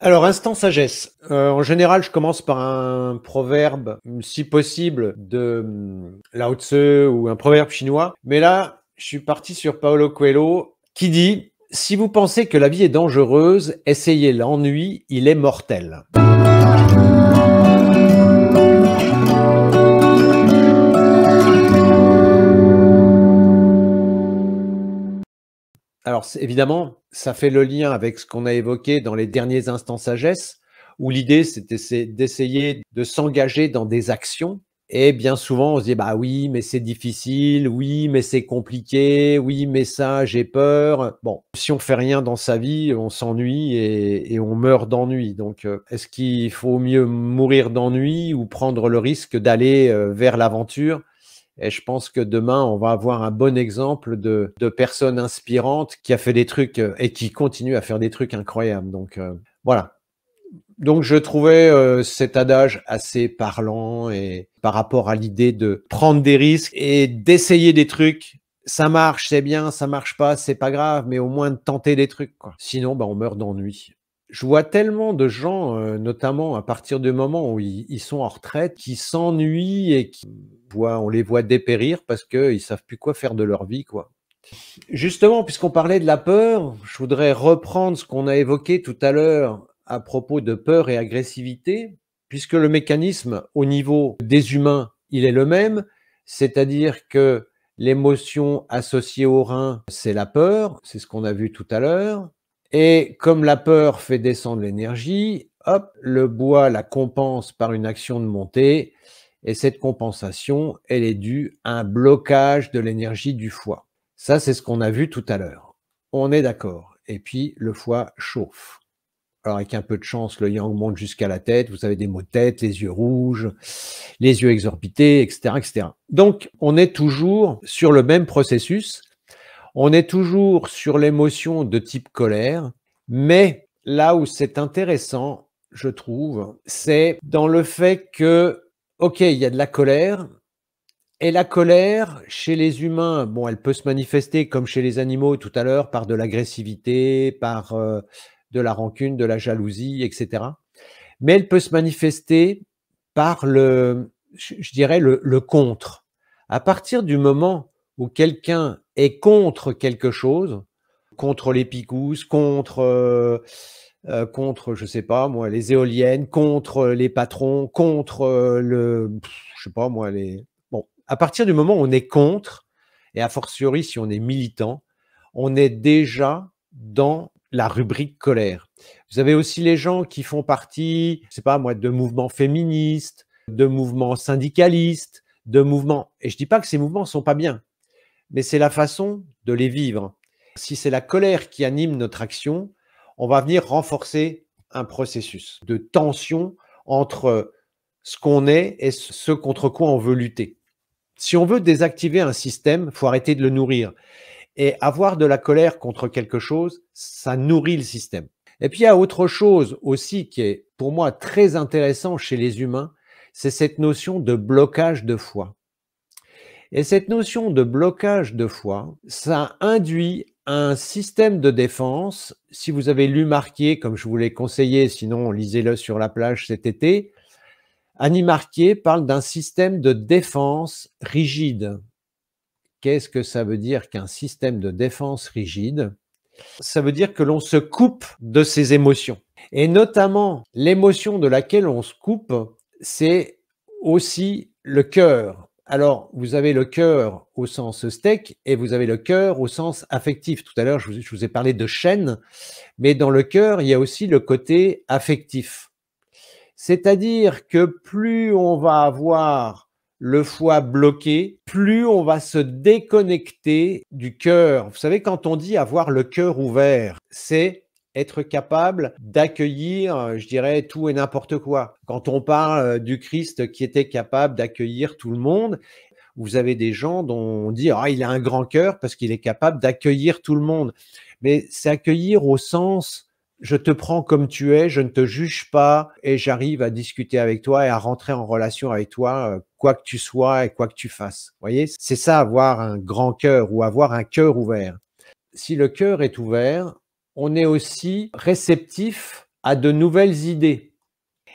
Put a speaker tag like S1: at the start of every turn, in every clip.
S1: Alors, instant sagesse. En général, je commence par un proverbe, si possible, de Lao Tse ou un proverbe chinois. Mais là, je suis parti sur Paulo Coelho qui dit: «Si vous pensez que la vie est dangereuse, essayez l'ennui, il est mortel». Alors, évidemment, ça fait le lien avec ce qu'on a évoqué dans les derniers instants sagesse, où l'idée, c'est d'essayer de s'engager dans des actions. Et bien souvent, on se dit, bah oui, mais c'est difficile, oui, mais c'est compliqué, oui, mais ça, j'ai peur. Bon, si on fait rien dans sa vie, on s'ennuie et on meurt d'ennui. Donc, est-ce qu'il faut mieux mourir d'ennui ou prendre le risque d'aller vers l'aventure? Et je pense que demain, on va avoir un bon exemple de personnes inspirantes qui a fait des trucs et qui continue à faire des trucs incroyables. Donc voilà. Donc je trouvais cet adage assez parlant et par rapport à l'idée de prendre des risques et d'essayer des trucs. Ça marche, c'est bien, ça marche pas, c'est pas grave, mais au moins de tenter des trucs, quoi. Sinon, bah, on meurt d'ennui. Je vois tellement de gens, notamment à partir du moment où ils sont en retraite, qui s'ennuient et on les voit dépérir parce qu'ils savent plus quoi faire de leur vie, quoi. Justement, puisqu'on parlait de la peur, je voudrais reprendre ce qu'on a évoqué tout à l'heure à propos de peur et agressivité, puisque le mécanisme au niveau des humains, il est le même, c'est-à-dire que l'émotion associée au rein, c'est la peur, c'est ce qu'on a vu tout à l'heure, et comme la peur fait descendre l'énergie, hop, le bois la compense par une action de montée, et cette compensation, elle est due à un blocage de l'énergie du foie. Ça, c'est ce qu'on a vu tout à l'heure. On est d'accord. Et puis, le foie chauffe. Alors, avec un peu de chance, le yang monte jusqu'à la tête. Vous avez des maux de tête, les yeux rouges, les yeux exorbités, etc., etc. Donc, on est toujours sur le même processus. On est toujours sur l'émotion de type colère. Mais là où c'est intéressant, je trouve, c'est dans le fait que, OK, il y a de la colère, et la colère, chez les humains, bon, elle peut se manifester comme chez les animaux tout à l'heure, par de l'agressivité, par de la rancune, de la jalousie, etc. Mais elle peut se manifester par je dirais, le contre. À partir du moment où quelqu'un est contre quelque chose, contre les picousses, contre, je sais pas moi, les éoliennes, contre les patrons, contre je sais pas moi, bon, à partir du moment où on est contre, et a fortiori si on est militant, on est déjà dans la rubrique colère. Vous avez aussi les gens qui font partie, je sais pas moi, de mouvements féministes, de mouvements syndicalistes, de mouvements, et je dis pas que ces mouvements sont pas bien, mais c'est la façon de les vivre. Si c'est la colère qui anime notre action, on va venir renforcer un processus de tension entre ce qu'on est et ce contre quoi on veut lutter. Si on veut désactiver un système, il faut arrêter de le nourrir. Et avoir de la colère contre quelque chose, ça nourrit le système. Et puis il y a autre chose aussi qui est pour moi très intéressant chez les humains, c'est cette notion de blocage de foi. Et cette notion de blocage de foi, ça induit un système de défense. Si vous avez lu Marquier, comme je vous l'ai conseillé, sinon lisez-le sur la plage cet été, Annie Marquier parle d'un système de défense rigide. Qu'est-ce que ça veut dire qu'un système de défense rigide? Ça veut dire que l'on se coupe de ses émotions. Et notamment, l'émotion de laquelle on se coupe, c'est aussi le cœur. Alors, vous avez le cœur au sens steak et vous avez le cœur au sens affectif. Tout à l'heure, je vous ai parlé de chaîne, mais dans le cœur, il y a aussi le côté affectif. C'est-à-dire que plus on va avoir le foie bloqué, plus on va se déconnecter du cœur. Vous savez, quand on dit avoir le cœur ouvert, c'est être capable d'accueillir, je dirais, tout et n'importe quoi. Quand on parle du Christ qui était capable d'accueillir tout le monde, vous avez des gens dont on dit ah, il a un grand cœur parce qu'il est capable d'accueillir tout le monde. Mais c'est accueillir au sens je te prends comme tu es, je ne te juge pas et j'arrive à discuter avec toi et à rentrer en relation avec toi, quoi que tu sois et quoi que tu fasses. Vous voyez, c'est ça avoir un grand cœur ou avoir un cœur ouvert. Si le cœur est ouvert, on est aussi réceptif à de nouvelles idées.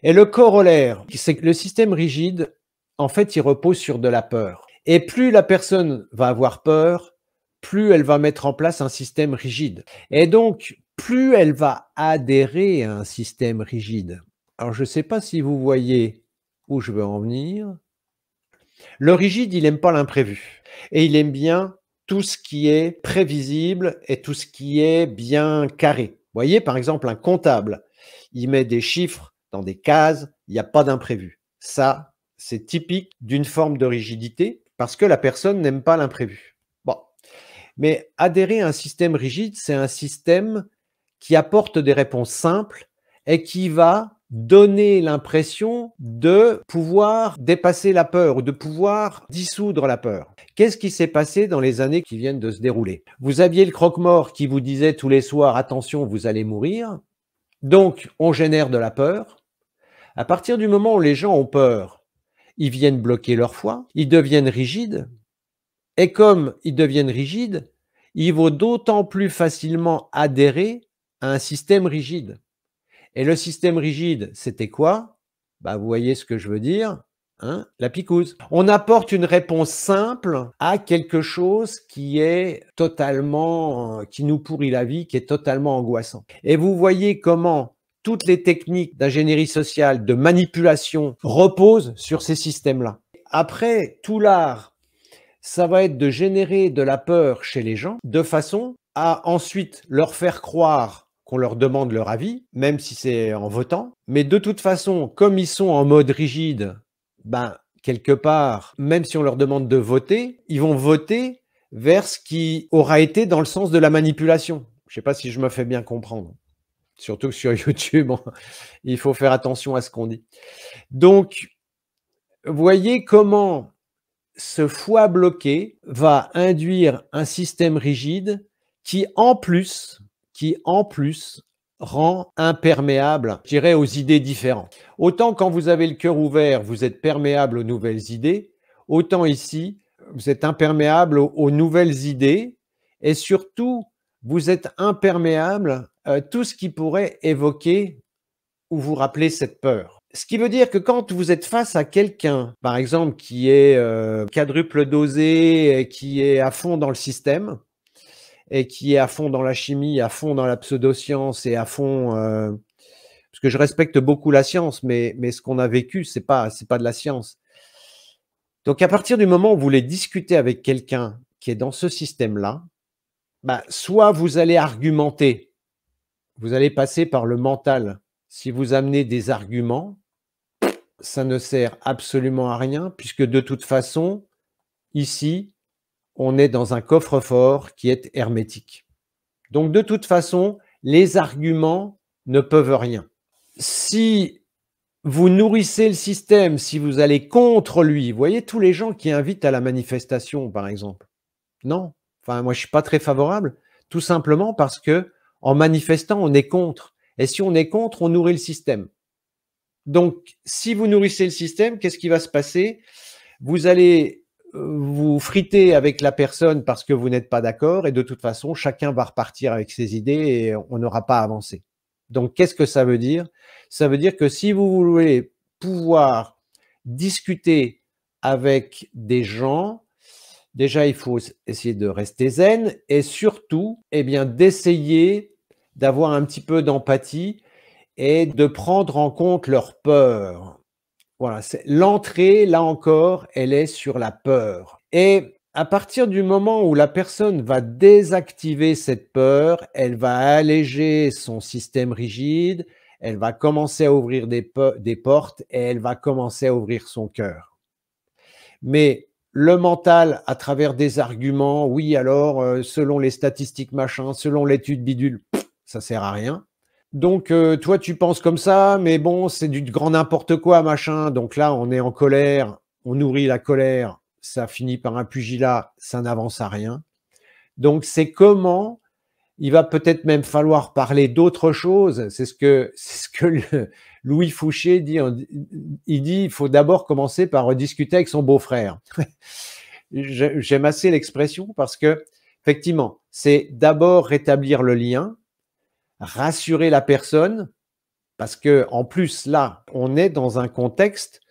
S1: Et le corollaire, c'est que le système rigide, en fait, il repose sur de la peur. Et plus la personne va avoir peur, plus elle va mettre en place un système rigide. Et donc, plus elle va adhérer à un système rigide. Alors, je ne sais pas si vous voyez où je veux en venir. Le rigide, il n'aime pas l'imprévu. Et il aime bien tout ce qui est prévisible et tout ce qui est bien carré. Vous voyez, par exemple, un comptable, il met des chiffres dans des cases, il n'y a pas d'imprévu. Ça, c'est typique d'une forme de rigidité parce que la personne n'aime pas l'imprévu. Bon, mais adhérer à un système rigide, c'est un système qui apporte des réponses simples et qui va donner l'impression de pouvoir dépasser la peur ou de pouvoir dissoudre la peur. Qu'est-ce qui s'est passé dans les années qui viennent de se dérouler? Vous aviez le croque-mort qui vous disait tous les soirs: attention, vous allez mourir. Donc, on génère de la peur. À partir du moment où les gens ont peur, ils viennent bloquer leur foi, ils deviennent rigides. Et comme ils deviennent rigides, il vaut d'autant plus facilement adhérer à un système rigide. Et le système rigide, c'était quoi? Bah, vous voyez ce que je veux dire, hein? La picouse. On apporte une réponse simple à quelque chose qui est totalement, qui nous pourrit la vie, qui est totalement angoissant. Et vous voyez comment toutes les techniques d'ingénierie sociale, de manipulation reposent sur ces systèmes-là. Après, tout l'art, ça va être de générer de la peur chez les gens de façon à ensuite leur faire croire qu'on leur demande leur avis, même si c'est en votant. Mais de toute façon, comme ils sont en mode rigide, ben, quelque part, même si on leur demande de voter, ils vont voter vers ce qui aura été dans le sens de la manipulation. Je ne sais pas si je me fais bien comprendre. Surtout que sur YouTube, il faut faire attention à ce qu'on dit. Donc, voyez comment ce foie bloqué va induire un système rigide qui, en plus, rend imperméable, je dirais, aux idées différentes. Autant quand vous avez le cœur ouvert, vous êtes perméable aux nouvelles idées, autant ici, vous êtes imperméable aux nouvelles idées et surtout, vous êtes imperméable à tout ce qui pourrait évoquer ou vous rappeler cette peur. Ce qui veut dire que quand vous êtes face à quelqu'un, par exemple, qui est quadruple dosé, et qui est à fond dans le système, et qui est à fond dans la chimie, à fond dans la pseudoscience et à fond, parce que je respecte beaucoup la science, mais ce qu'on a vécu, c'est pas de la science. Donc à partir du moment où vous voulez discuter avec quelqu'un qui est dans ce système-là, bah, soit vous allez argumenter, vous allez passer par le mental. Si vous amenez des arguments, ça ne sert absolument à rien puisque de toute façon, ici, on est dans un coffre-fort qui est hermétique. Donc de toute façon, les arguments ne peuvent rien. Si vous nourrissez le système, si vous allez contre lui, vous voyez tous les gens qui invitent à la manifestation, par exemple. Non, enfin moi je suis pas très favorable, tout simplement parce que en manifestant, on est contre. Et si on est contre, on nourrit le système. Donc, si vous nourrissez le système, qu'est-ce qui va se passer? Vous allez vous friter avec la personne parce que vous n'êtes pas d'accord et de toute façon, chacun va repartir avec ses idées et on n'aura pas avancé. Donc, qu'est-ce que ça veut dire? Ça veut dire que si vous voulez pouvoir discuter avec des gens, déjà, il faut essayer de rester zen et surtout, eh bien, d'essayer d'avoir un petit peu d'empathie et de prendre en compte leur peur. Voilà, c'est l'entrée, là encore, elle est sur la peur. Et à partir du moment où la personne va désactiver cette peur, elle va alléger son système rigide, elle va commencer à ouvrir des portes et elle va commencer à ouvrir son cœur. Mais le mental, à travers des arguments, oui, alors, selon les statistiques machin, selon l'étude bidule, ça sert à rien. Donc, toi, tu penses comme ça, mais bon, c'est du grand n'importe quoi, machin. Donc là, on est en colère, on nourrit la colère, ça finit par un pugilat, ça n'avance à rien. Donc, c'est comment il va peut-être même falloir parler d'autre chose. C'est ce que Louis Fouché dit. Il dit, il faut d'abord commencer par discuter avec son beau-frère. J'aime assez l'expression parce que, effectivement, c'est d'abord rétablir le lien, rassurer la personne Parce que en plus, là, on est dans un contexte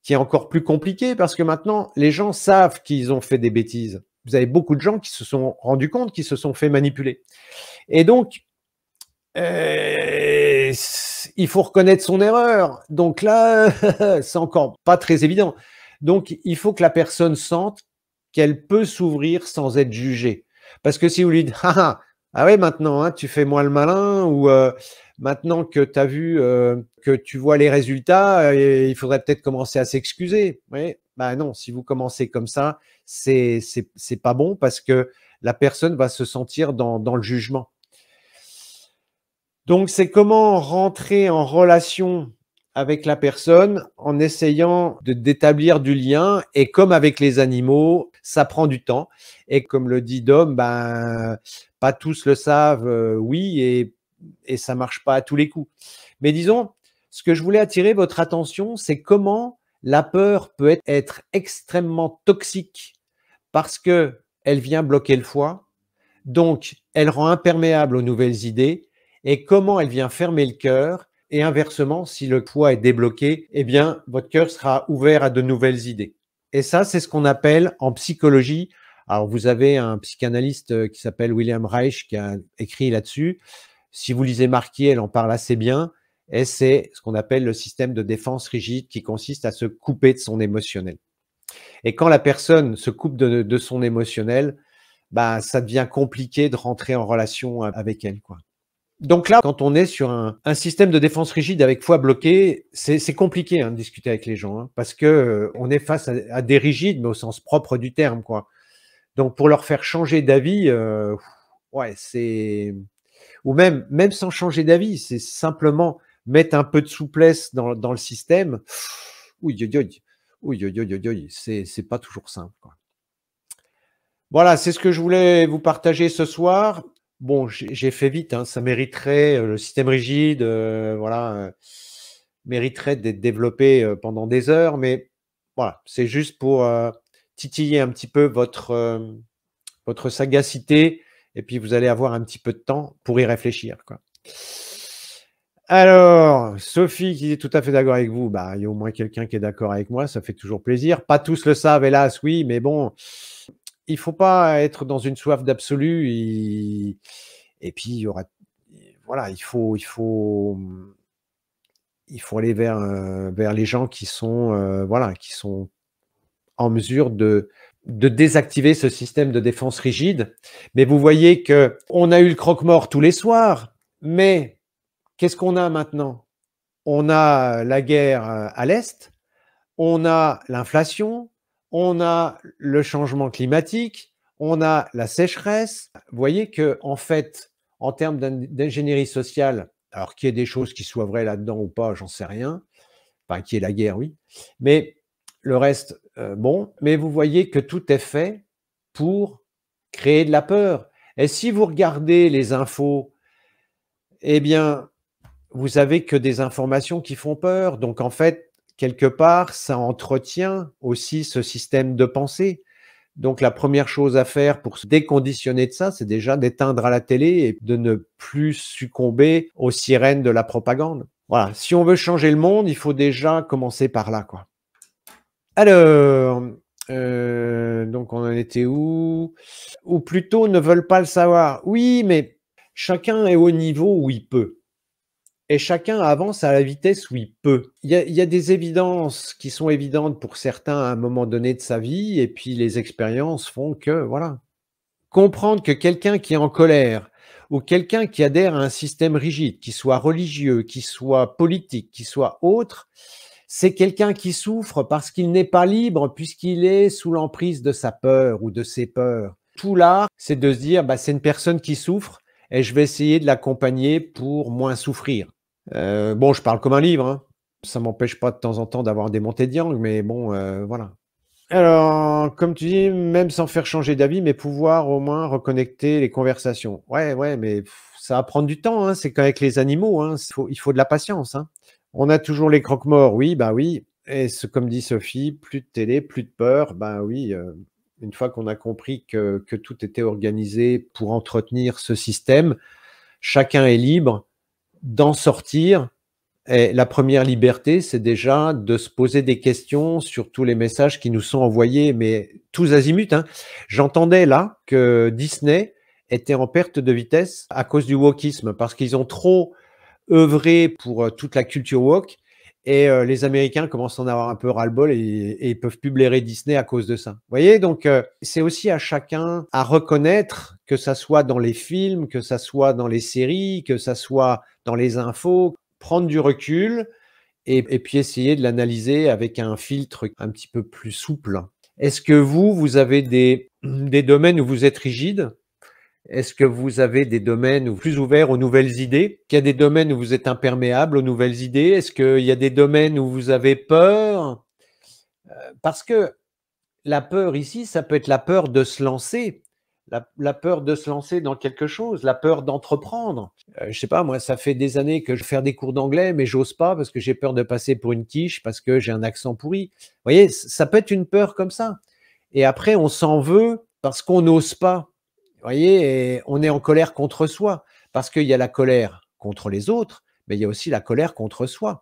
S1: qui est encore plus compliqué parce que maintenant, les gens savent qu'ils ont fait des bêtises. Vous avez beaucoup de gens qui se sont rendus compte qu'ils se sont fait manipuler. Et donc, il faut reconnaître son erreur. Donc là, c'est encore pas très évident. Donc, il faut que la personne sente qu'elle peut s'ouvrir sans être jugée. Parce que si vous lui dites: «Ah ouais, maintenant, hein, tu fais moins le malin» ou «Maintenant que tu as vu, que tu vois les résultats, il faudrait peut-être commencer à s'excuser». Oui, bah non, si vous commencez comme ça, c'est pas bon parce que la personne va se sentir dans le jugement. Donc, c'est comment rentrer en relation avec la personne en essayant d'établir du lien et comme avec les animaux, ça prend du temps et comme le dit Dom, ben, pas tous le savent, oui et ça marche pas à tous les coups. Mais disons, ce que je voulais attirer votre attention, c'est comment la peur peut être extrêmement toxique parce qu'elle vient bloquer le foie, donc elle rend imperméable aux nouvelles idées et comment elle vient fermer le cœur et inversement, si le foie est débloqué, eh bien, votre cœur sera ouvert à de nouvelles idées. Et ça, c'est ce qu'on appelle en psychologie. Alors, vous avez un psychanalyste qui s'appelle William Reich qui a écrit là-dessus. Si vous lisez Marquis, elle en parle assez bien. Et c'est ce qu'on appelle le système de défense rigide qui consiste à se couper de son émotionnel. Et quand la personne se coupe de son émotionnel, bah, ça devient compliqué de rentrer en relation avec elle, quoi. Donc là, quand on est sur un système de défense rigide avec foie bloqué, c'est compliqué, hein, de discuter avec les gens, hein, parce que, on est face à des rigides, mais au sens propre du terme, quoi. Donc pour leur faire changer d'avis, ouais, c'est ou même sans changer d'avis, c'est simplement mettre un peu de souplesse dans le système. Ouh aïe aïe, ouh aïe aïe aïe aïe, c'est pas toujours simple, quoi. Voilà, c'est ce que je voulais vous partager ce soir. Bon, j'ai fait vite, hein, ça mériterait, le système rigide, voilà, mériterait d'être développé, pendant des heures, mais voilà, c'est juste pour, titiller un petit peu votre sagacité et puis vous allez avoir un petit peu de temps pour y réfléchir, quoi. Alors, Sophie qui est tout à fait d'accord avec vous, bah, il y a au moins quelqu'un qui est d'accord avec moi, ça fait toujours plaisir. Pas tous le savent hélas, oui, mais bon, il faut pas être dans une soif d'absolu et puis il y aura voilà, il faut aller vers les gens qui sont, voilà, qui sont en mesure de désactiver ce système de défense rigide. Mais vous voyez qu'on a eu le croque-mort tous les soirs, mais qu'est-ce qu'on a maintenant? On a la guerre, à l'Est, on a l'inflation, on a le changement climatique, on a la sécheresse. Vous voyez qu'en fait, en termes d'ingénierie sociale, alors qu'il y ait des choses qui soient vraies là-dedans ou pas, j'en sais rien. Enfin, qu'il y ait la guerre, oui. Mais le reste, bon. Mais vous voyez que tout est fait pour créer de la peur. Et si vous regardez les infos, eh bien, vous avez que des informations qui font peur. Donc en fait, quelque part, ça entretient aussi ce système de pensée. Donc la première chose à faire pour se déconditionner de ça, c'est déjà d'éteindre à la télé et de ne plus succomber aux sirènes de la propagande. Voilà, si on veut changer le monde, il faut déjà commencer par là, quoi. Alors, donc on en était où? Ou plutôt ne veulent pas le savoir. Oui, mais chacun est au niveau où il peut. Et chacun avance à la vitesse où il peut. Il y a des évidences qui sont évidentes pour certains à un moment donné de sa vie et puis les expériences font que voilà. Comprendre que quelqu'un qui est en colère ou quelqu'un qui adhère à un système rigide, qui soit religieux, qui soit politique, qui soit autre, c'est quelqu'un qui souffre parce qu'il n'est pas libre puisqu'il est sous l'emprise de sa peur ou de ses peurs. Tout l'art, c'est de se dire: «Bah, c'est une personne qui souffre et je vais essayer de l'accompagner pour moins souffrir». Bon, je parle comme un livre, hein. Ça m'empêche pas de temps en temps d'avoir des montées de yang, mais bon, voilà. Alors, comme tu dis, même sans faire changer d'avis, mais pouvoir au moins reconnecter les conversations. Ouais, ouais, mais ça va prendre du temps, hein, c'est qu'avec les animaux, hein, il faut de la patience, hein. On a toujours les croque-morts, oui, bah oui et comme dit Sophie, plus de télé, plus de peur, bah oui, une fois qu'on a compris que tout était organisé pour entretenir ce système, chacun est libre d'en sortir Et la première liberté, c'est déjà de se poser des questions sur tous les messages qui nous sont envoyés, mais tous azimuts, hein. J'entendais là que Disney était en perte de vitesse à cause du wokisme, parce qu'ils ont trop œuvré pour toute la culture woke et les Américains commencent à en avoir un peu ras-le-bol et ils peuvent plus blairer Disney à cause de ça. Vous voyez? Donc c'est aussi à chacun à reconnaître, que ça soit dans les films, que ça soit dans les séries, que ça soit dans les infos, prendre du recul et puis essayer de l'analyser avec un filtre un petit peu plus souple. Est-ce que vous avez des domaines où vous êtes rigide? Est-ce que vous avez des domaines où plus ouverts aux nouvelles idées? Qu'il y a des domaines où vous êtes imperméable aux nouvelles idées? Est-ce qu'il y a des domaines où vous avez peur? Parce que la peur ici, ça peut être la peur de se lancer, la peur de se lancer dans quelque chose, la peur d'entreprendre. Je sais pas, moi, ça fait des années que je fais des cours d'anglais, mais j'ose pas parce que j'ai peur de passer pour une quiche, parce que j'ai un accent pourri. Vous voyez, ça peut être une peur comme ça. Et après, on s'en veut parce qu'on n'ose pas. Vous voyez, et on est en colère contre soi, parce qu'il y a la colère contre les autres, mais il y a aussi la colère contre soi.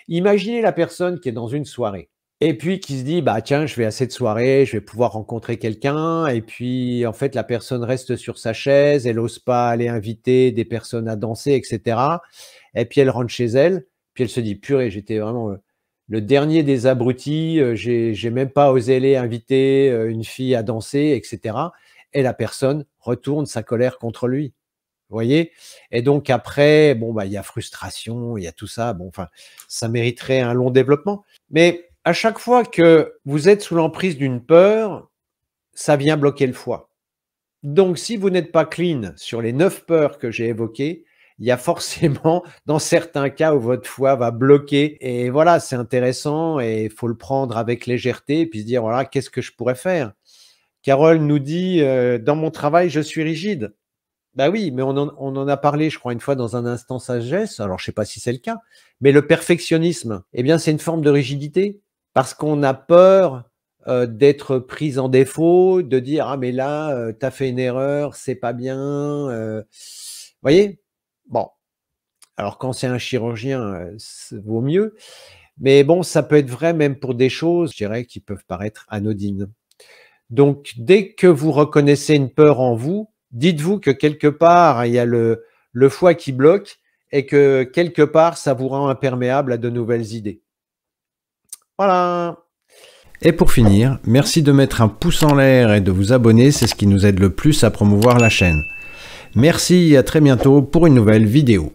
S1: Imaginez la personne qui est dans une soirée et puis qui se dit: «Bah, tiens, je vais à cette soirée, je vais pouvoir rencontrer quelqu'un» et puis, en fait, la personne reste sur sa chaise, elle ose pas aller inviter des personnes à danser et cetera et puis elle rentre chez elle, puis elle se dit: «Purée, j'étais vraiment, le dernier des abrutis, j'ai même pas osé aller inviter, une fille à danser» et cetera et la personne retourne sa colère contre lui. Vous voyez? Et donc après, bon, bah, il y a frustration, il y a tout ça. Bon, enfin, ça mériterait un long développement. Mais à chaque fois que vous êtes sous l'emprise d'une peur, ça vient bloquer le foie. Donc si vous n'êtes pas clean sur les 9 peurs que j'ai évoquées, il y a forcément dans certains cas où votre foie va bloquer et voilà, c'est intéressant et il faut le prendre avec légèreté et puis se dire: «Voilà, qu'est-ce que je pourrais faire?» Carole nous dit, «Dans mon travail, je suis rigide». Bah oui, mais on en a parlé, je crois, une fois dans un instant sagesse, alors je sais pas si c'est le cas, mais le perfectionnisme, eh bien, c'est une forme de rigidité parce qu'on a peur, d'être pris en défaut, de dire: «Ah mais là, tu as fait une erreur, c'est pas bien», voyez? Bon, alors quand c'est un chirurgien, vaut mieux, mais bon, ça peut être vrai même pour des choses, je dirais, qui peuvent paraître anodines. Donc, dès que vous reconnaissez une peur en vous, dites-vous que quelque part, il y a le foie qui bloque et que quelque part, ça vous rend imperméable à de nouvelles idées. Voilà.
S2: Et pour finir, merci de mettre un pouce en l'air et de vous abonner, c'est ce qui nous aide le plus à promouvoir la chaîne. Merci et à très bientôt pour une nouvelle vidéo.